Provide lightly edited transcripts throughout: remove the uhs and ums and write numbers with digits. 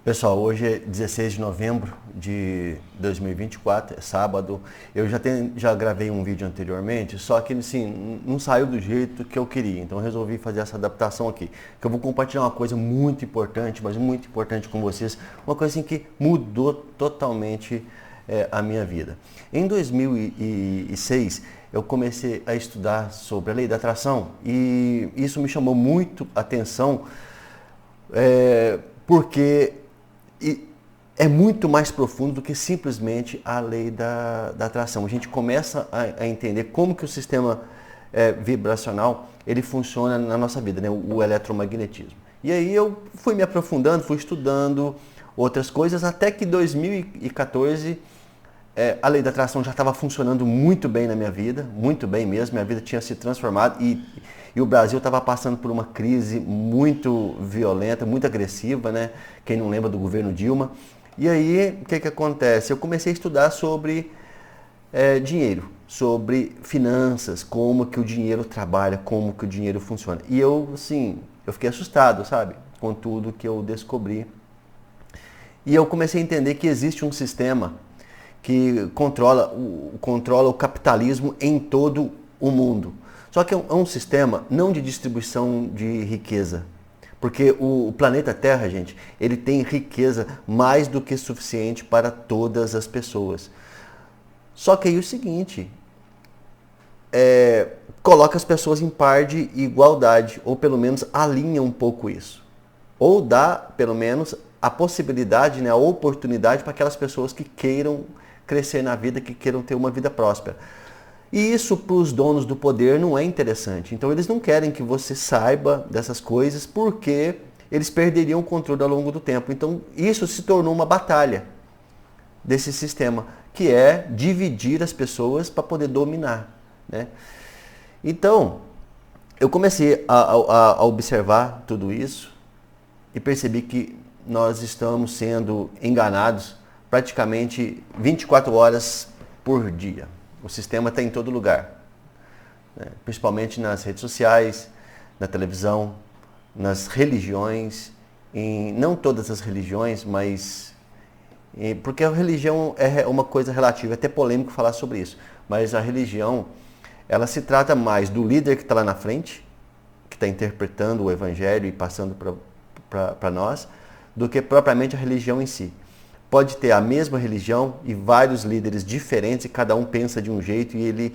Pessoal, hoje é 16 de novembro de 2024, é sábado. Eu já gravei um vídeo anteriormente, só que assim, não saiu do jeito que eu queria. Então eu resolvi fazer essa adaptação aqui. Que eu vou compartilhar uma coisa muito importante, mas muito importante com vocês. Uma coisa assim que mudou totalmente a minha vida. Em 2006, eu comecei a estudar sobre a lei da atração e isso me chamou muito a atenção porque é muito mais profundo do que simplesmente a lei da atração. A gente começa a entender como que o sistema vibracional ele funciona na nossa vida, né? O eletromagnetismo. E aí eu fui me aprofundando, fui estudando outras coisas, até que em 2014 a lei da atração já estava funcionando muito bem na minha vida, muito bem mesmo, minha vida tinha se transformado e o Brasil estava passando por uma crise muito violenta, muito agressiva, né? Quem não lembra do governo Dilma. E aí, o que acontece? Eu comecei a estudar sobre dinheiro, sobre finanças, como que o dinheiro trabalha, como que o dinheiro funciona. E eu, assim, eu fiquei assustado, sabe? Com tudo que eu descobri. E eu comecei a entender que existe um sistema que controla o capitalismo em todo o mundo. Só que é um sistema não de distribuição de riqueza. Porque o planeta Terra, gente, ele tem riqueza mais do que suficiente para todas as pessoas. Só que aí é o seguinte, coloca as pessoas em par de igualdade, ou pelo menos alinha um pouco isso. Ou dá, pelo menos, a possibilidade, né, a oportunidade para aquelas pessoas que queiram crescer na vida, que queiram ter uma vida próspera. E isso para os donos do poder não é interessante. Então eles não querem que você saiba dessas coisas porque eles perderiam o controle ao longo do tempo. Então isso se tornou uma batalha desse sistema, que é dividir as pessoas para poder dominar, né? Então eu comecei a observar tudo isso e percebi que nós estamos sendo enganados praticamente 24 horas por dia. O sistema está em todo lugar, né? Principalmente nas redes sociais, na televisão, nas religiões, não todas as religiões, mas porque a religião é uma coisa relativa, é até polêmico falar sobre isso, mas a religião ela se trata mais do líder que está lá na frente, que está interpretando o evangelho e passando para nós, do que propriamente a religião em si. Pode ter a mesma religião e vários líderes diferentes e cada um pensa de um jeito e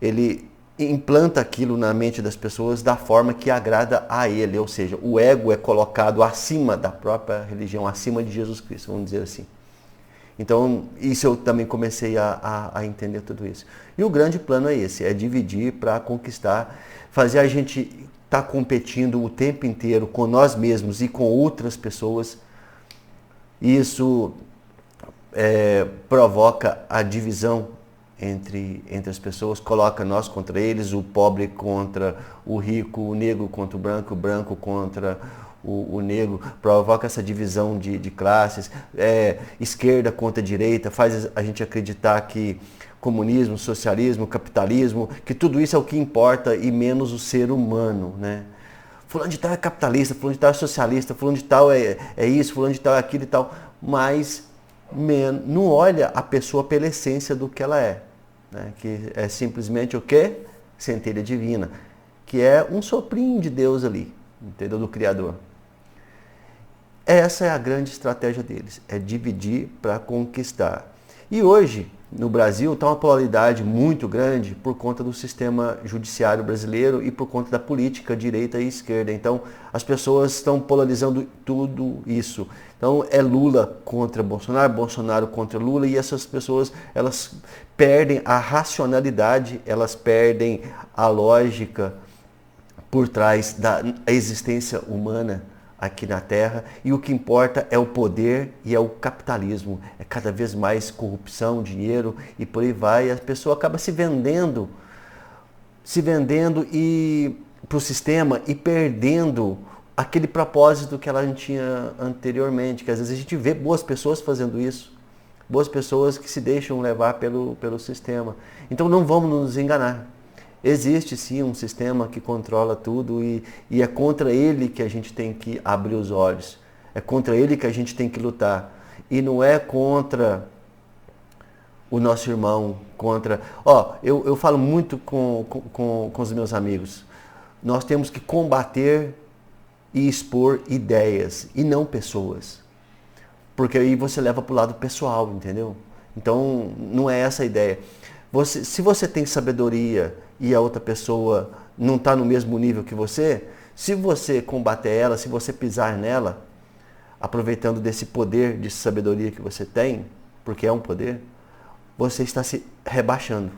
ele implanta aquilo na mente das pessoas da forma que agrada a ele, ou seja, o ego é colocado acima da própria religião, acima de Jesus Cristo, vamos dizer assim. Então, isso eu também comecei a entender tudo isso. E o grande plano é esse, é dividir para conquistar, fazer a gente estar competindo o tempo inteiro com nós mesmos e com outras pessoas. Isso provoca a divisão entre as pessoas, coloca nós contra eles, o pobre contra o rico, o negro contra o branco contra o negro, provoca essa divisão de classes, esquerda contra direita, faz a gente acreditar que comunismo, socialismo, capitalismo, que tudo isso é o que importa e menos o ser humano, né? Fulano de tal é capitalista, fulano de tal é socialista, fulano de tal é isso, fulano de tal é aquilo e tal, mas não olha a pessoa pela essência do que ela é, né? Que é simplesmente o quê? Centelha divina, que é um soprinho de Deus ali, entendeu? Do Criador. Essa é a grande estratégia deles, é dividir para conquistar. E hoje, no Brasil, está uma polaridade muito grande por conta do sistema judiciário brasileiro e por conta da política direita e esquerda. Então, as pessoas estão polarizando tudo isso. Então, é Lula contra Bolsonaro, Bolsonaro contra Lula, e essas pessoas, elas perdem a racionalidade, elas perdem a lógica por trás da existência humana aqui na Terra, e o que importa é o poder e é o capitalismo. É cada vez mais corrupção, dinheiro e por aí vai. E a pessoa acaba se vendendo e para o sistema e perdendo aquele propósito que ela tinha anteriormente. Que às vezes a gente vê boas pessoas fazendo isso, boas pessoas que se deixam levar pelo sistema. Então não vamos nos enganar. Existe sim um sistema que controla tudo e é contra ele que a gente tem que abrir os olhos. É contra ele que a gente tem que lutar. E não é contra o nosso irmão, contra... eu falo muito com os meus amigos. Nós temos que combater e expor ideias e não pessoas. Porque aí você leva para o lado pessoal, entendeu? Então, não é essa a ideia. Se você tem sabedoria e a outra pessoa não está no mesmo nível que você, se você combater ela, se você pisar nela, aproveitando desse poder de sabedoria que você tem, porque é um poder, você está se rebaixando.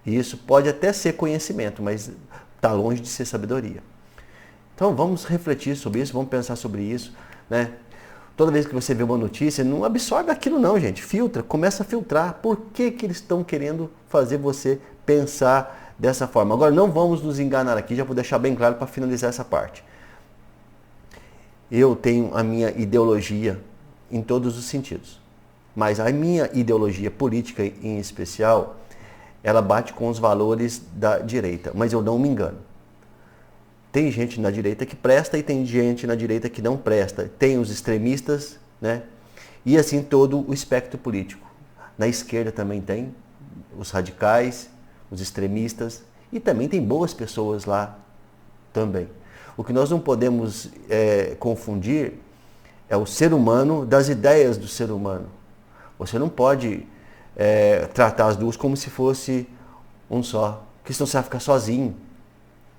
E isso pode até ser conhecimento, mas está longe de ser sabedoria. Então vamos refletir sobre isso, vamos pensar sobre isso, né? Toda vez que você vê uma notícia, não absorve aquilo não, gente. Filtra, começa a filtrar. Por que eles estão querendo fazer você pensar dessa forma? Agora, não vamos nos enganar aqui, já vou deixar bem claro para finalizar essa parte. Eu tenho a minha ideologia em todos os sentidos. Mas a minha ideologia política em especial, ela bate com os valores da direita. Mas eu não me engano. Tem gente na direita que presta e tem gente na direita que não presta. Tem os extremistas, né? E assim todo o espectro político. Na esquerda também tem os radicais, os extremistas e também tem boas pessoas lá também. O que nós não podemos confundir é o ser humano das ideias do ser humano. Você não pode tratar as duas como se fosse um só, porque senão você vai ficar sozinho.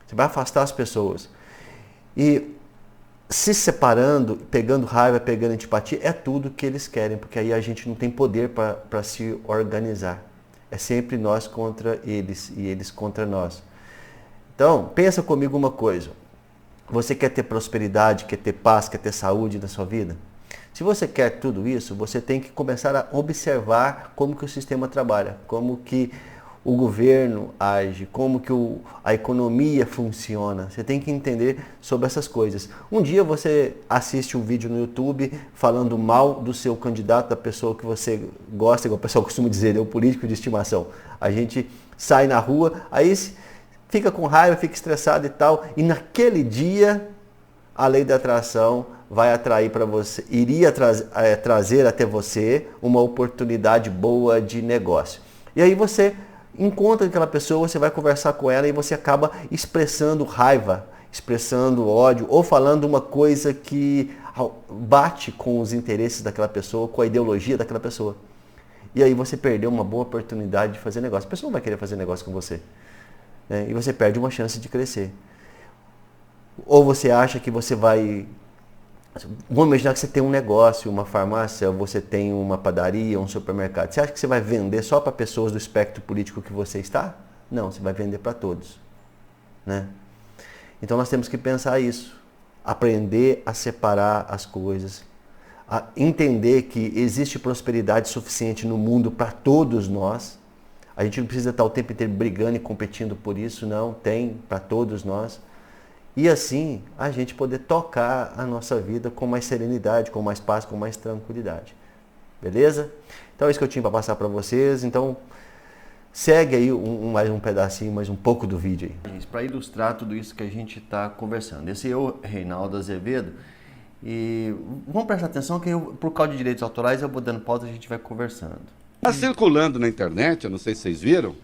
Você vai afastar as pessoas. E se separando, pegando raiva, pegando antipatia, é tudo que eles querem, porque aí a gente não tem poder para se organizar. É sempre nós contra eles e eles contra nós. Então, pensa comigo uma coisa. Você quer ter prosperidade, quer ter paz, quer ter saúde na sua vida? Se você quer tudo isso, você tem que começar a observar como que o sistema trabalha, como que o governo age, como que a economia funciona. Você tem que entender sobre essas coisas. Um dia você assiste um vídeo no YouTube falando mal do seu candidato, da pessoa que você gosta, igual o pessoal costuma dizer, é o político de estimação. A gente sai na rua, aí fica com raiva, fica estressado e tal, e naquele dia a lei da atração vai atrair para você, iria trazer até você uma oportunidade boa de negócio. E aí você encontra aquela pessoa, você vai conversar com ela e você acaba expressando raiva, expressando ódio ou falando uma coisa que bate com os interesses daquela pessoa, com a ideologia daquela pessoa. E aí você perdeu uma boa oportunidade de fazer negócio. A pessoa não vai querer fazer negócio com você, né? E você perde uma chance de crescer. Ou você acha que você vai... Vamos imaginar que você tem um negócio, uma farmácia, você tem uma padaria, um supermercado. Você acha que você vai vender só para pessoas do espectro político que você está? Não, você vai vender para todos, né? Então nós temos que pensar isso. Aprender a separar as coisas. A entender que existe prosperidade suficiente no mundo para todos nós. A gente não precisa estar o tempo inteiro brigando e competindo por isso, não. Tem para todos nós. E assim, a gente poder tocar a nossa vida com mais serenidade, com mais paz, com mais tranquilidade. Beleza? Então é isso que eu tinha para passar para vocês. Então, segue aí mais um pedacinho, mais um pouco do vídeo aí. Para ilustrar tudo isso que a gente está conversando. Esse é o Reinaldo Azevedo. E vamos prestar atenção que por causa de direitos autorais eu vou dando pausa e a gente vai conversando. Está circulando na internet, eu não sei se vocês viram,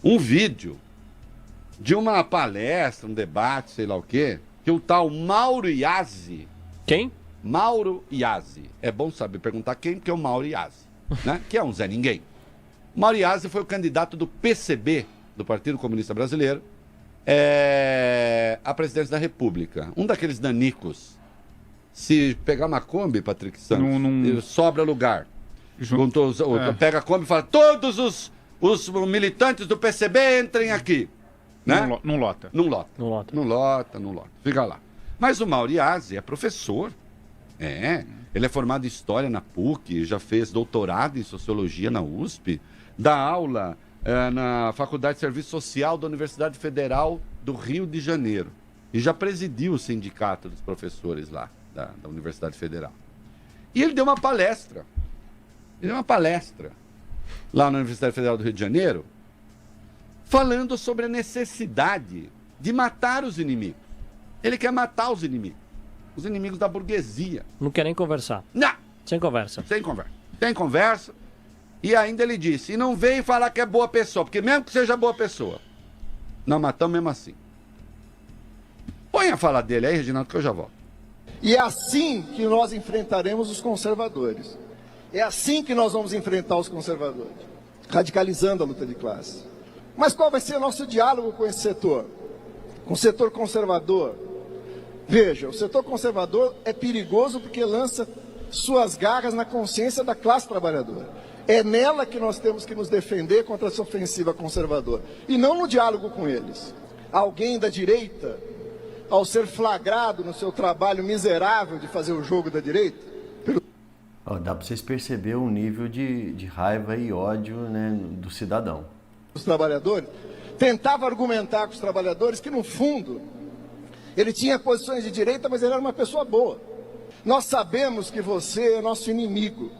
um vídeo de uma palestra, um debate, sei lá o quê, que o tal Mauro Iazzi... Quem? Mauro Iazzi. É bom saber perguntar quem, porque é o Mauro Iazzi, né? Que é um Zé Ninguém. Mauro Iazzi foi o candidato do PCB, do Partido Comunista Brasileiro, à presidência da República. Um daqueles nanicos. Se pegar uma Kombi, Patrick Santos, sobra lugar. Pega a Kombi e fala, todos os militantes do PCB entrem aqui. Né? Não lota. Não lota. Fica lá. Mas o Mauro Iazzi é professor. Ele é formado em História na PUC, já fez doutorado em Sociologia na USP, dá aula na Faculdade de Serviço Social da Universidade Federal do Rio de Janeiro. E já presidiu o sindicato dos professores lá, da Universidade Federal. E ele deu uma palestra. Lá na Universidade Federal do Rio de Janeiro, falando sobre a necessidade de matar os inimigos. Ele quer matar os inimigos. Os inimigos da burguesia. Não quer nem conversar. Não! Sem conversa. Sem conversa. Sem conversa. E ainda ele disse, e não vem falar que é boa pessoa, porque mesmo que seja boa pessoa, nós matamos mesmo assim. Põe a fala dele aí, Reginaldo, que eu já volto. E é assim que nós enfrentaremos os conservadores. É assim que nós vamos enfrentar os conservadores, radicalizando a luta de classe. Mas qual vai ser o nosso diálogo com esse setor? Com o setor conservador? Veja, o setor conservador é perigoso porque lança suas garras na consciência da classe trabalhadora. É nela que nós temos que nos defender contra essa ofensiva conservadora. E não no diálogo com eles. Alguém da direita, ao ser flagrado no seu trabalho miserável de fazer o jogo da direita... Dá para vocês perceberem o nível de raiva e ódio, né, do cidadão. Os trabalhadores, tentava argumentar com os trabalhadores que, no fundo, ele tinha posições de direita, mas ele era uma pessoa boa. Nós sabemos que você é nosso inimigo,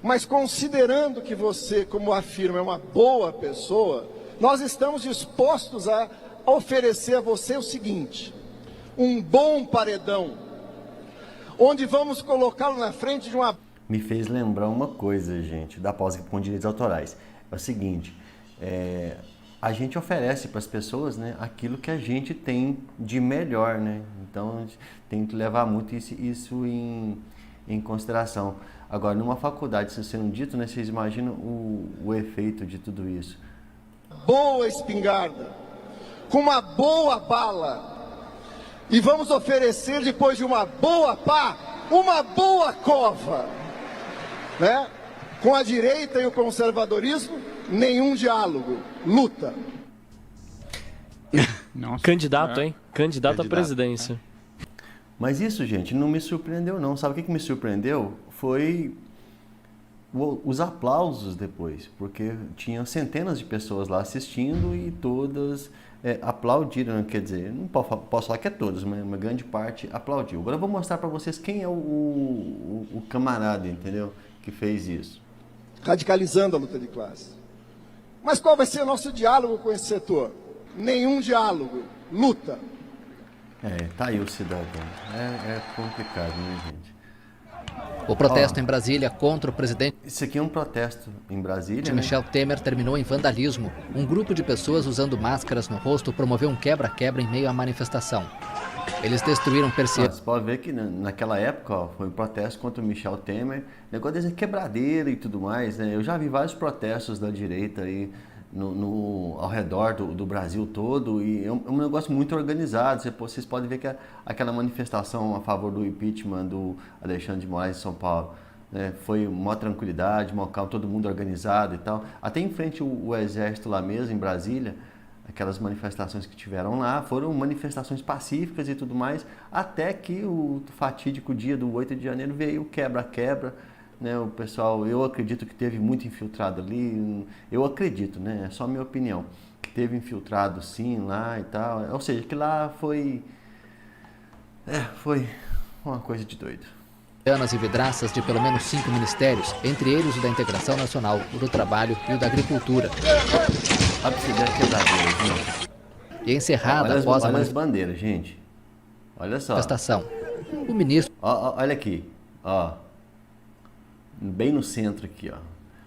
mas considerando que você, como afirma, é uma boa pessoa, nós estamos dispostos a oferecer a você o seguinte: um bom paredão, onde vamos colocá-lo na frente de uma... Me fez lembrar uma coisa, gente, da pausa com direitos autorais. É o seguinte, a gente oferece para as pessoas, né, aquilo que a gente tem de melhor, né? Então, a gente tem que levar muito isso em consideração. Agora, numa faculdade, isso sendo dito, né, vocês imaginam o efeito de tudo isso. Boa espingarda, com uma boa bala, e vamos oferecer, depois de uma boa pá, uma boa cova, né? Com a direita e o conservadorismo, nenhum diálogo, luta. Nossa, candidato, hein? Candidato à presidência. Mas isso, gente, não me surpreendeu, não. Sabe o que me surpreendeu? Foi os aplausos depois, porque tinha centenas de pessoas lá assistindo e todas aplaudiram, quer dizer, não posso falar que é todas, mas uma grande parte aplaudiu. Agora eu vou mostrar para vocês quem é o camarada, entendeu, que fez isso. Radicalizando a luta de classe. Mas qual vai ser o nosso diálogo com esse setor? Nenhum diálogo, luta. Tá aí o cidadão. É complicado, né, gente? O protesto em Brasília contra o presidente... Isso aqui é um protesto em Brasília, Michel Temer terminou em vandalismo. Um grupo de pessoas usando máscaras no rosto promoveu um quebra-quebra em meio à manifestação. Eles destruíram Você pode ver que naquela época foi um protesto contra o Michel Temer, negócio de quebradeira e tudo mais, né? Eu já vi vários protestos da direita aí ao redor do Brasil todo, e é um negócio muito organizado. Vocês podem ver que aquela manifestação a favor do impeachment do Alexandre de Moraes em São Paulo, né, foi uma tranquilidade, uma calma, todo mundo organizado e tal. Até em frente o exército lá mesmo, em Brasília, aquelas manifestações que tiveram lá foram manifestações pacíficas e tudo mais, até que o fatídico dia do 8 de janeiro veio o quebra-quebra, né? O pessoal, eu acredito que teve muito infiltrado ali, eu acredito, né? É só minha opinião, que teve infiltrado sim lá e tal, ou seja, que lá foi uma coisa de doido. E vidraças de pelo menos 5 ministérios, entre eles o da Integração Nacional, o do Trabalho e o da Agricultura. E encerrada após olha as bandeiras, gente. Olha só. Manifestação. O ministro... Olha aqui, ó. Bem no centro aqui, ó.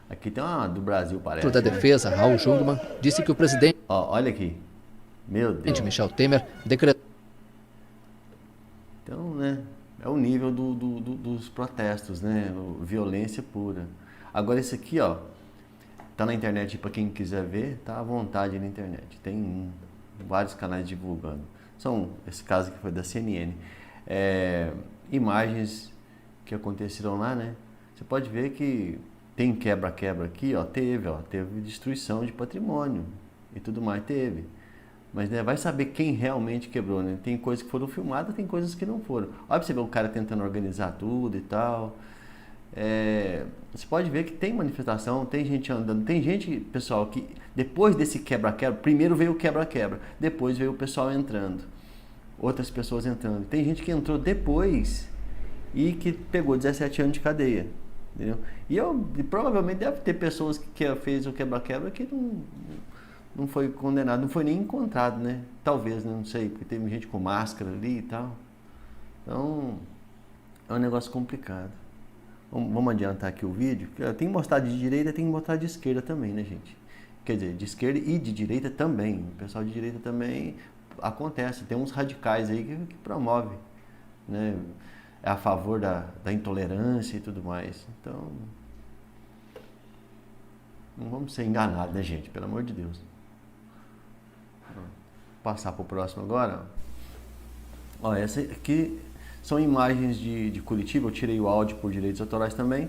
Aqui tem uma do Brasil, parece. O da Defesa, Raul Jungmann, disse que o presidente... Olha aqui. Meu Deus. Michel Temer decretou... Então, né, é o nível dos protestos, né, violência pura. Agora esse aqui, ó, tá na internet para quem quiser ver, tá à vontade na internet. Tem vários canais divulgando. Esse caso aqui foi da CNN. Imagens que aconteceram lá, né, você pode ver que tem quebra-quebra aqui, ó, teve destruição de patrimônio e tudo mais, teve. Mas, né, vai saber quem realmente quebrou, né? Tem coisas que foram filmadas, tem coisas que não foram. Olha pra você ver o cara tentando organizar tudo e tal. Você pode ver que tem manifestação, tem gente andando, tem gente, pessoal, que depois desse quebra-quebra, primeiro veio o quebra-quebra, depois veio o pessoal entrando, outras pessoas entrando. Tem gente que entrou depois e que pegou 17 anos de cadeia, entendeu? E provavelmente deve ter pessoas que fez o quebra-quebra que não foi condenado, não foi nem encontrado, né? Talvez, né? Não sei, porque teve gente com máscara ali e tal. Então, é um negócio complicado. Vamos adiantar aqui o vídeo. Tem que mostrar de direita, tem que mostrar de esquerda também, né, gente? Quer dizer, de esquerda e de direita também. O pessoal de direita também acontece. Tem uns radicais aí que promove, né? É a favor da intolerância e tudo mais. Então, não vamos ser enganados, né, gente? Pelo amor de Deus. Vou passar para o próximo agora. Ó, essa aqui são imagens de Curitiba. Eu tirei o áudio por direitos autorais também.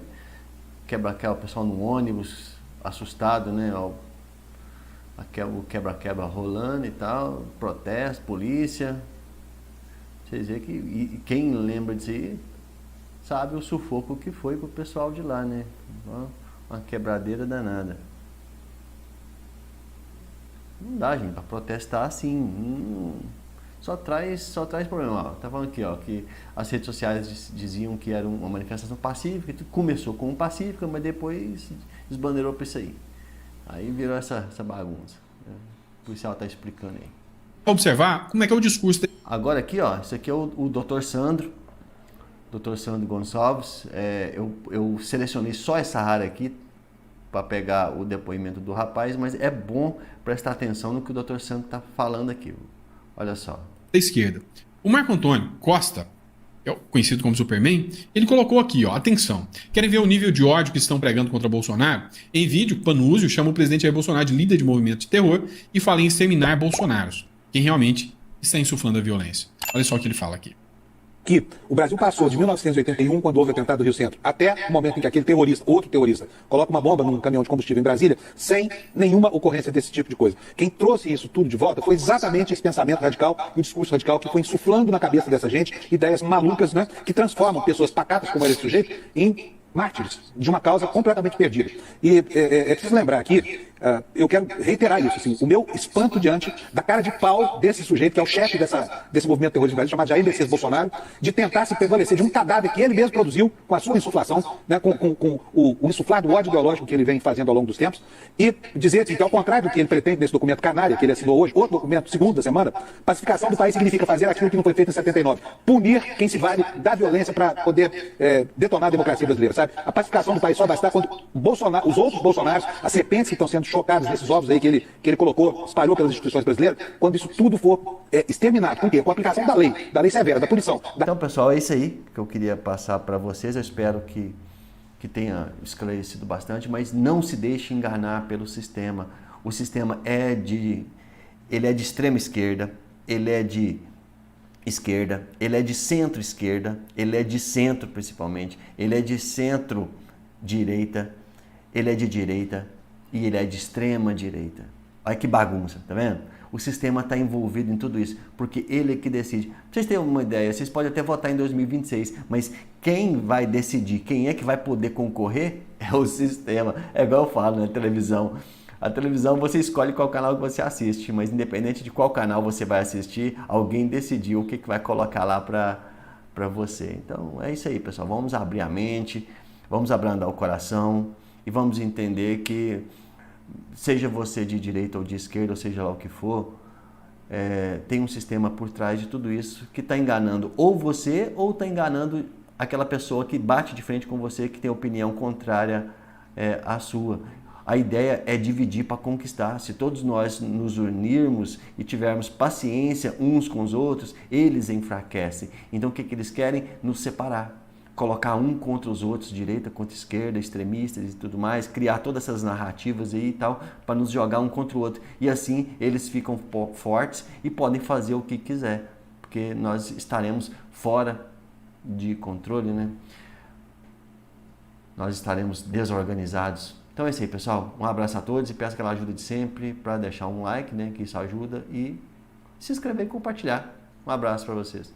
O pessoal no ônibus, assustado, né? O quebra-quebra rolando e tal. Protesto, polícia. Vocês veem que quem lembra disso aí sabe o sufoco que foi pro pessoal de lá, né? Uma quebradeira danada. Não dá, gente, para protestar assim. Só traz problema. Ó, tá falando aqui, ó, que as redes sociais diziam que era uma manifestação pacífica. Tudo começou como pacífica, mas depois desbandeirou para isso aí. Aí virou essa bagunça. O policial tá explicando aí. Observar como é que é o discurso. Agora aqui, ó, isso aqui é o Dr. Sandro. Dr. Sandro Gonçalves. Eu selecionei só essa área aqui para pegar o depoimento do rapaz, mas é bom prestar atenção no que o Dr. Sandro está falando aqui. Olha só. Da esquerda. O Marco Antônio Costa, conhecido como Superman, ele colocou aqui, ó, atenção. Querem ver o nível de ódio que estão pregando contra Bolsonaro? Em vídeo, Panúzio chama o presidente Jair Bolsonaro de líder de movimento de terror e fala em exterminar bolsonaros, quem realmente está insuflando a violência. Olha só o que ele fala aqui. Que o Brasil passou de 1981, quando houve o atentado do Rio Centro, até o momento em que aquele terrorista, outro terrorista, coloca uma bomba num caminhão de combustível em Brasília, sem nenhuma ocorrência desse tipo de coisa. Quem trouxe isso tudo de volta foi exatamente esse pensamento radical e o discurso radical que foi insuflando na cabeça dessa gente ideias malucas, né, que transformam pessoas pacatas como era esse sujeito em mártires de uma causa completamente perdida. E é preciso lembrar aqui, eu quero reiterar isso, assim, o meu espanto diante da cara de pau desse sujeito, que é o chefe desse movimento terrorista brasileiro, chamado Jair Messias Bolsonaro, de tentar se prevalecer de um cadáver que ele mesmo produziu com a sua insuflação, né, com o insuflar do ódio ideológico que ele vem fazendo ao longo dos tempos, e dizer assim, que ao contrário do que ele pretende nesse documento canalha que ele assinou hoje, outro documento, segundo da semana, pacificação do país significa fazer aquilo que não foi feito em 79, punir quem se vale da violência para poder detonar a democracia brasileira, sabe? A pacificação do país só vai estar quando os outros Bolsonaros, as serpentes que estão sendo chocados nesses ovos aí que ele colocou, espalhou pelas instituições brasileiras, quando isso tudo for exterminado. Com quê? Com a aplicação da lei severa, da punição. Então, pessoal, é isso aí que eu queria passar para vocês. Eu espero que tenha esclarecido bastante, mas não se deixe enganar pelo sistema. O sistema ele é de extrema esquerda, ele é de esquerda, ele é de centro-esquerda, ele é de centro principalmente, ele é de centro-direita, ele é de direita, e ele é de extrema direita. Olha que bagunça, tá vendo? O sistema está envolvido em tudo isso, porque ele é que decide. Pra vocês terem uma ideia, vocês podem até votar em 2026, mas quem vai decidir, quem é que vai poder concorrer, é o sistema. É igual eu falo na televisão. A televisão você escolhe qual canal que você assiste, mas independente de qual canal você vai assistir, alguém decidiu o que vai colocar lá para você. Então é isso aí, pessoal. Vamos abrir a mente, vamos abrandar o coração, e vamos entender que, seja você de direita ou de esquerda, ou seja lá o que for, tem um sistema por trás de tudo isso que está enganando ou você ou está enganando aquela pessoa que bate de frente com você, que tem opinião contrária à sua. A ideia é dividir para conquistar. Se todos nós nos unirmos e tivermos paciência uns com os outros, eles enfraquecem. Então o que eles querem? Nos separar. Colocar um contra os outros, direita contra esquerda, extremistas e tudo mais, criar todas essas narrativas aí e tal, para nos jogar um contra o outro. E assim eles ficam fortes e podem fazer o que quiser, porque nós estaremos fora de controle, né? Nós estaremos desorganizados. Então é isso aí, pessoal. Um abraço a todos e peço aquela ajuda de sempre para deixar um like, né, que isso ajuda, e se inscrever e compartilhar. Um abraço para vocês.